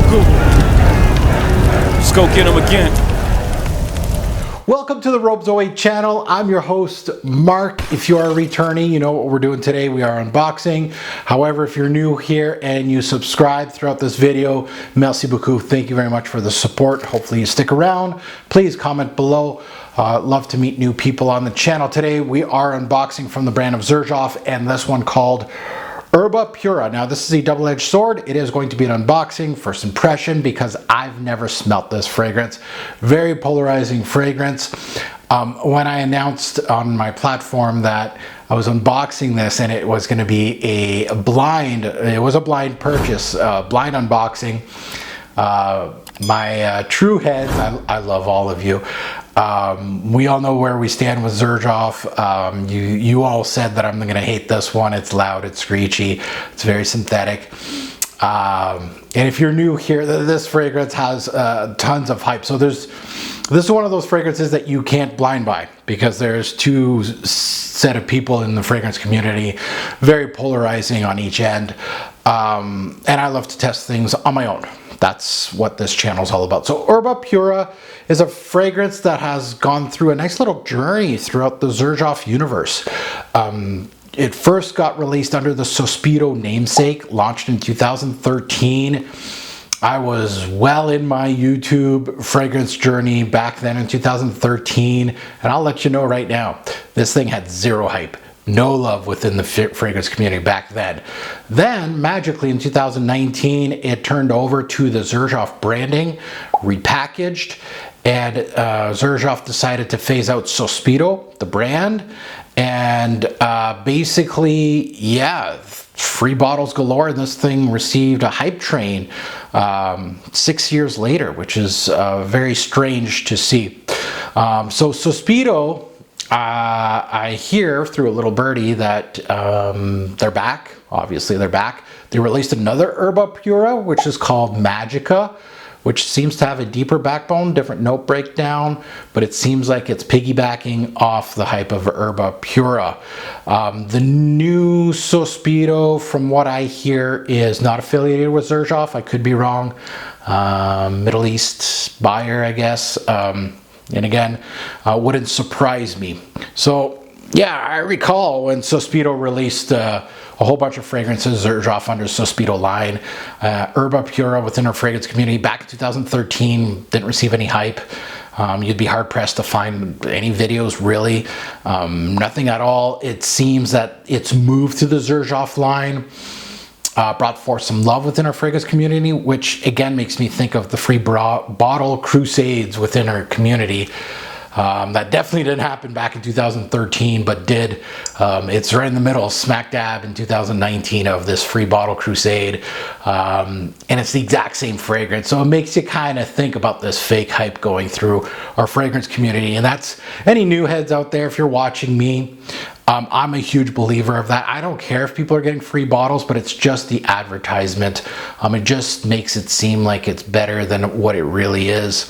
Buku. Let's go get him again. Welcome to the Robes08 channel. I'm your host, Mark. If you are returning, you know what we're doing today. We are unboxing. However, if you're new here and you subscribe throughout this video, merci beaucoup. Thank you very much for the support. Hopefully you stick around. Please comment below. Love to meet new people on the channel. Today we are unboxing from the brand of Xerjoff, and this one called Erba Pura. Now this is a double-edged sword. It is going to be an unboxing, first impression, because I've never smelt this fragrance. Very polarizing fragrance. When I announced on my platform that I was unboxing this and it was going to be a blind purchase, blind unboxing. My true heads, I love all of you. We all know where we stand with Xerjoff. You all said that I'm gonna hate this one. It's loud, it's screechy, it's very synthetic. And if you're new here, this fragrance has tons of hype. So this is one of those fragrances that you can't blind buy, because there's two set of people in the fragrance community, very polarizing on each end. And I love to test things on my own. That's what this channel is all about. So Erba Pura is a fragrance that has gone through a nice little journey throughout the Xerjoff universe. It first got released under the Sospiro namesake, launched in 2013. I was well in my YouTube fragrance journey back then in 2013, and I'll let you know right now, this thing had zero hype. No love within the fragrance community back then. Then, magically in 2019, it turned over to the Xerjoff branding, repackaged, and Xerjoff decided to phase out Sospiro, the brand, and basically, yeah, free bottles galore, and this thing received a hype train 6 years later, which is very strange to see. So Sospiro, I hear through a little birdie that they're back. Obviously they're back. They released another Erba Pura, which is called Magica, which seems to have a deeper backbone, different note breakdown, but it seems like it's piggybacking off the hype of Erba Pura. The new Sospiro, from what I hear, is not affiliated with Xerjoff. I could be wrong. Middle East buyer, I guess. And again, wouldn't surprise me. So yeah, I recall when Sospiro released a whole bunch of fragrances, Xerjoff under Sospiro line, Erba Pura within our fragrance community back in 2013 didn't receive any hype. You'd be hard pressed to find any videos, really. Nothing at all. It seems that it's moved to the Xerjoff line. Brought forth some love within our fragrance community, which again makes me think of the free bottle crusades within our community. That definitely didn't happen back in 2013, but did. It's right in the middle, smack dab in 2019 of this free bottle crusade. And it's the exact same fragrance. So it makes you kind of think about this fake hype going through our fragrance community. And that's any new heads out there, if you're watching me. I'm a huge believer of that. I don't care if people are getting free bottles, but it's just the advertisement. It just makes it seem like it's better than what it really is.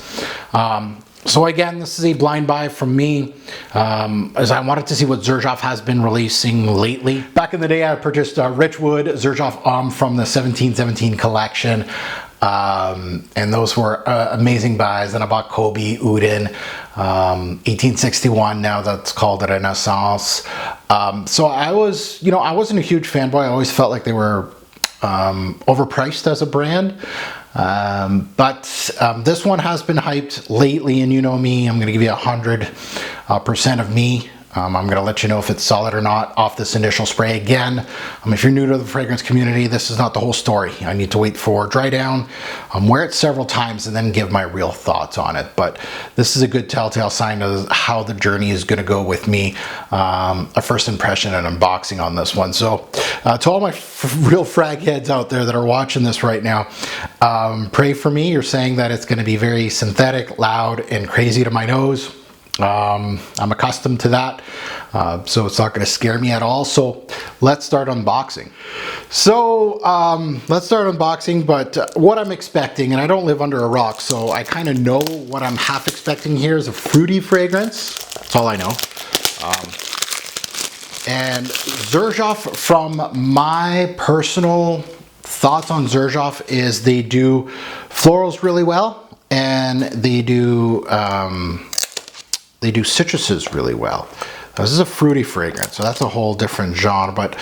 So again, this is a blind buy from me, as I wanted to see what Xerjoff has been releasing lately. Back in the day, I purchased Richwood Xerjoff from the 1717 collection. And those were amazing buys. Then I bought Kobe, Udin, 1861, now that's called Renaissance. So I wasn't a huge fanboy. I always felt like they were overpriced as a brand. But this one has been hyped lately, and you know me, I'm going to give you 100% of me. I'm going to let you know if it's solid or not off this initial spray. Again, if you're new to the fragrance community, this is not the whole story. I need to wait for dry down, wear it several times, and then give my real thoughts on it. But this is a good telltale sign of how the journey is going to go with me. A first impression and unboxing on this one. So to all my real frag heads out there that are watching this right now, pray for me. You're saying that it's going to be very synthetic, loud, and crazy to my nose. I'm accustomed to that, so it's not going to scare me at all. So let's start unboxing. But what I'm expecting, and I don't live under a rock, so I kind of know what I'm half expecting here, is a fruity fragrance. That's all I know. And Xerjoff, from my personal thoughts on Xerjoff is they do florals really well, and they do citruses really well. This is a fruity fragrance, so that's a whole different genre, but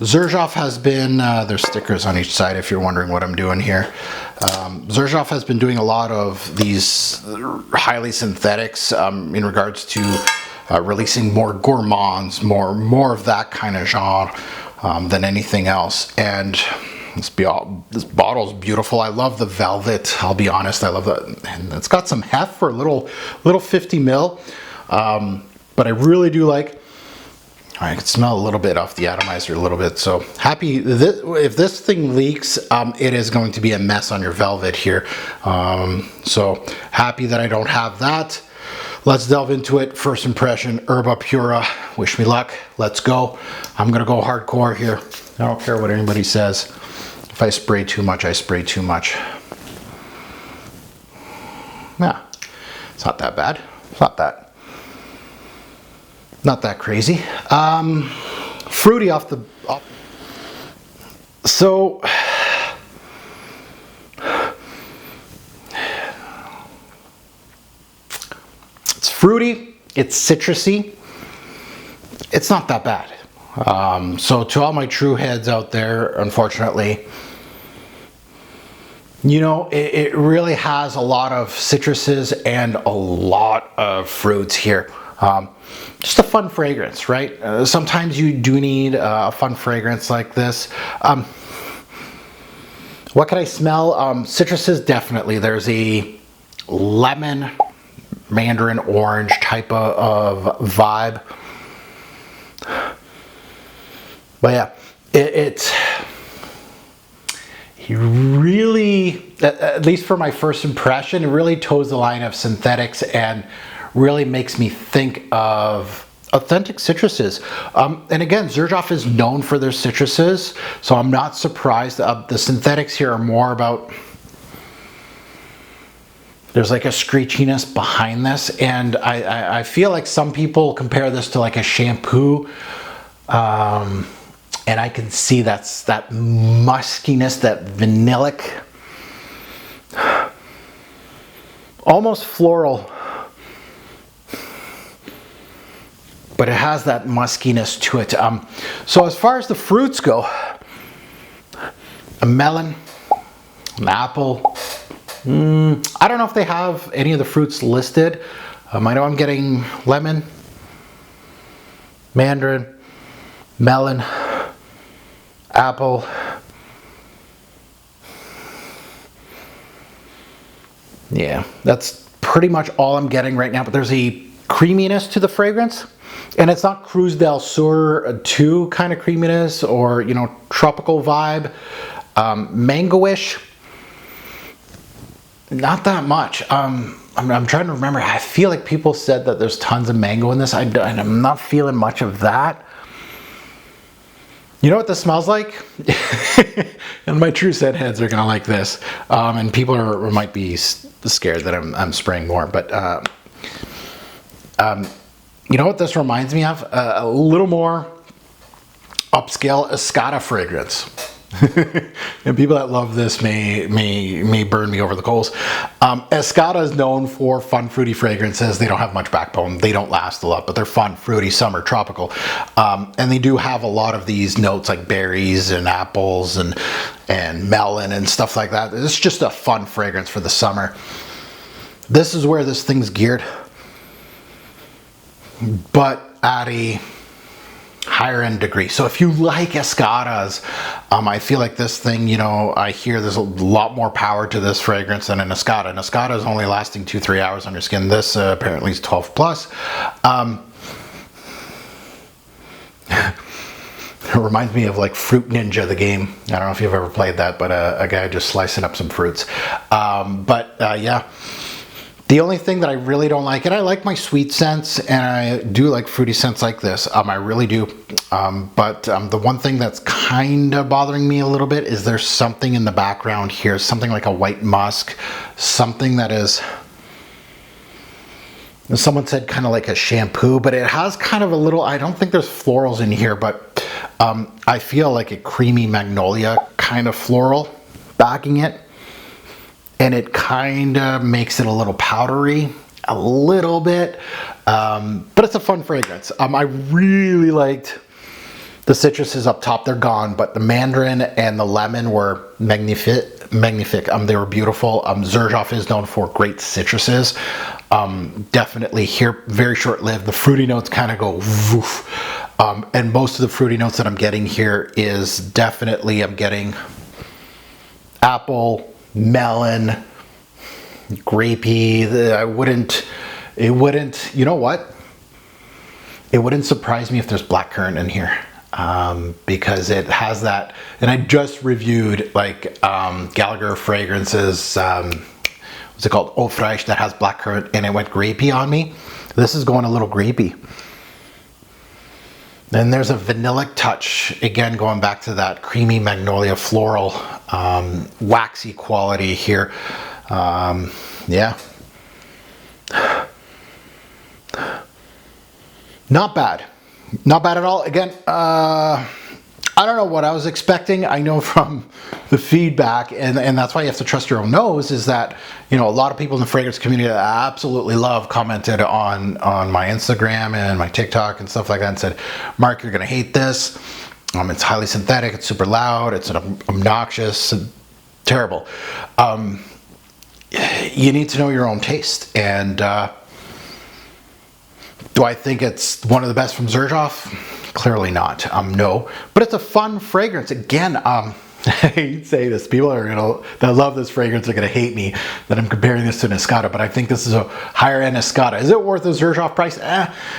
Xerjoff has been, there's stickers on each side if you're wondering what I'm doing here. Xerjoff has been doing a lot of these highly synthetics in regards to releasing more gourmands, more of that kind of genre than anything else. And this bottle's beautiful. I love the velvet, I'll be honest. I love that. And it's got some heft for a little 50 mil. But I really do like, I can smell a little bit off the atomizer a little bit. So happy, if this thing leaks, it is going to be a mess on your velvet here. So happy that I don't have that. Let's delve into it. First impression, Erba Pura. Wish me luck. Let's go. I'm gonna go hardcore here. I don't care what anybody says. If I spray too much, I spray too much. Yeah, it's not that bad. It's not that crazy. Fruity off the... So... It's fruity, it's citrusy. It's not that bad. So to all my true heads out there, unfortunately, you know, it really has a lot of citruses and a lot of fruits here. Just a fun fragrance, right? Sometimes you do need a fun fragrance like this. What can I smell? Citruses, definitely. There's a lemon, mandarin orange type of vibe. But yeah, it's really, at least for my first impression, it really toes the line of synthetics and really makes me think of authentic citruses. And again, Xerjoff is known for their citruses, so I'm not surprised. The synthetics here are more about, there's like a screechiness behind this, and I feel like some people compare this to like a shampoo, and I can see that muskiness, that vanillic, almost floral, but it has that muskiness to it. So as far as the fruits go, a melon, an apple. I don't know if they have any of the fruits listed. I know I'm getting lemon, mandarin, melon, apple. Yeah, that's pretty much all I'm getting right now, but there's a creaminess to the fragrance, and it's not Cruz del Sur 2 kind of creaminess or, you know, tropical vibe. Mango-ish, not that much. I'm trying to remember. I feel like people said that there's tons of mango in this. And I'm not feeling much of that. You know what this smells like? And my true set heads are gonna like this. And people might be scared that I'm spraying more. But you know what this reminds me of? A little more upscale Escada fragrance. And people that love this may burn me over the coals. Escada is known for fun, fruity fragrances. They don't have much backbone. They don't last a lot, but they're fun, fruity, summer, tropical. And they do have a lot of these notes like berries and apples and melon and stuff like that. It's just a fun fragrance for the summer. This is where this thing's geared, but at a higher end degree. So if you like Escadas, I feel like this thing, you know, I hear there's a lot more power to this fragrance than an Escada. An Escada is only lasting 2-3 hours on your skin. This apparently is 12 plus. It reminds me of like Fruit Ninja, the game. I don't know if you've ever played that, but a guy just slicing up some fruits. Yeah. The only thing that I really don't like, and I like my sweet scents, and I do like fruity scents like this, I really do. But the one thing that's kind of bothering me a little bit is there's something in the background here, something like a white musk, something that is, someone said kind of like a shampoo, but it has kind of a little, I don't think there's florals in here, but I feel like a creamy magnolia kind of floral backing it. And it kind of makes it a little powdery, a little bit. But it's a fun fragrance. I really liked the citruses up top. They're gone, but the mandarin and the lemon were magnifique. They were beautiful. Xerjoff is known for great citruses. Definitely here, very short-lived. The fruity notes kind of go woof. And most of the fruity notes that I'm getting here is definitely, I'm getting apple, melon, grapey. You know what? It wouldn't surprise me if there's blackcurrant in here. Because it has that, and I just reviewed like Gallagher fragrances, what's it called, Eau Fraiche, that has blackcurrant, and it went grapey on me. This is going a little grapey. Then there's a vanillic touch, again going back to that creamy magnolia floral, waxy quality here. Yeah, not bad. Not bad at all. Again, I don't know what I was expecting. I know from the feedback, and that's why you have to trust your own nose, is that, you know, a lot of people in the fragrance community that I absolutely love commented on my Instagram and my TikTok and stuff like that and said, Mark, you're going to hate this. It's highly synthetic. It's super loud. It's obnoxious. Terrible. You need to know your own taste. And do I think it's one of the best from Xerjoff? Clearly not. No. But it's a fun fragrance. Again, I hate saying this. People that love this fragrance are gonna hate me that I'm comparing this to an Escada, but I think this is a higher end Escada. Is it worth the Xerjoff price?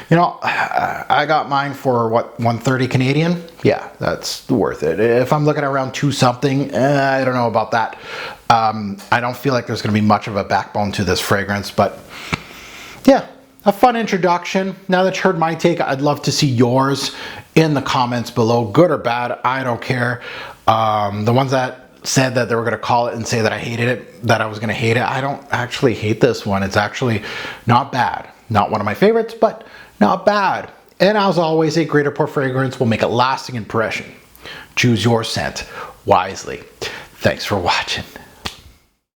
You know, I got mine for what, 130 Canadian? Yeah, that's worth it. If I'm looking at around 2 something, I don't know about that. I don't feel like there's gonna be much of a backbone to this fragrance, but yeah. A fun introduction. Now that you heard my take, I'd love to see yours in the comments below. Good or bad, I don't care. The ones that said that they were going to call it and say that I hated it, that I was going to hate it, I don't actually hate this one. It's actually not bad. Not one of my favorites, but not bad. And as always, a greater pour fragrance will make a lasting impression. Choose your scent wisely. Thanks for watching.